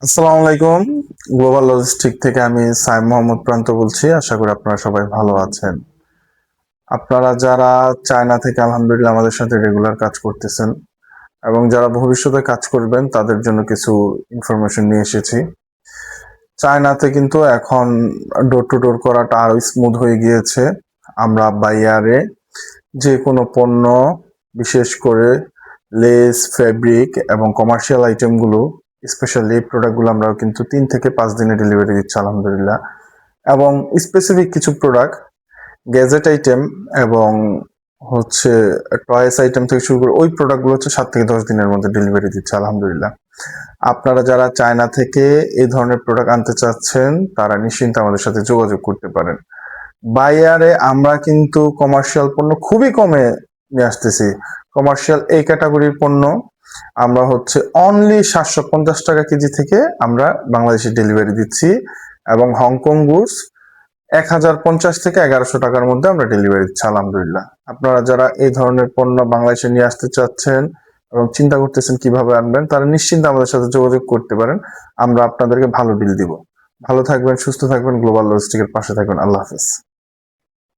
আসসালামু আলাইকুম। Global logistic থেকে আমি সাইম মোহাম্মদ প্রান্ত বলছি। আশা করি আপনারা সবাই ভালো আছেন। আপনারা যারা চায়না থেকে আলহামদুলিল্লাহ আমাদের সাথে রেগুলার কাজ করতেছেন এবং যারা ভবিষ্যতে কাজ করবেন তাদের জন্য কিছু ইনফরমেশন নিয়ে এসেছি। চায়নাতে কিন্তু এখন ডোর টু ডোর করাটা আরো স্মুথ হয়ে গিয়েছে। আমরা বাইয়ারে যে কোনো পণ্য, বিশেষ করে লেস, ফেব্রিক এবং কমার্শিয়াল আইটেমগুলো, স্পেশালি এই প্রোডাক্টগুলো আমরা কিন্তু 3 থেকে 5 দিনে ডেলিভারি দিচ্ছি আলহামদুলিল্লাহ। এবং স্পেসিফিক কিছু প্রোডাক্ট, গ্যাজেট আইটেম এবং হচ্ছে টয়েস আইটেম থেকে শুরু করে ওই প্রোডাক্টগুলো হচ্ছে 7 থেকে 10 দিনের মধ্যে ডেলিভারি দিচ্ছে আলহামদুলিল্লাহ। আপনারা যারা চায়না থেকে এই ধরনের প্রোডাক্ট আনতে চাচ্ছেন তারা নিশ্চিন্তে আমাদের সাথে যোগাযোগ করতে পারেন। বাইয়ারে আমরা কিন্তু কমার্শিয়াল পণ্য খুবই কমে নিয়ে আসতেছি। কমার্শিয়াল এই ক্যাটাগরির পণ্য আমরা হচ্ছে অনলি 750 টাকা কেজি থেকে আমরা বাংলাদেশে ডেলিভারি দিচ্ছি, এবং হংকং গুডস 1050 থেকে 1100 টাকার মধ্যে আমরা ডেলিভারি দিচ্ছি আলহামদুলিল্লাহ। আপনারা যারা এই ধরনের পণ্য বাংলাদেশে নিয়ে আসতে চাচ্ছেন এবং চিন্তা করতেছেন কিভাবে আনবেন, তারা নিশ্চিন্তে আমাদের সাথে যোগাযোগ করতে পারেন। আমরা আপনাদেরকে ভালো ডিল দিব। ভালো থাকবেন, সুস্থ থাকবেন, গ্লোবাল লজিস্টিকের পাশে থাকবেন। আল্লাহ হাফেজ।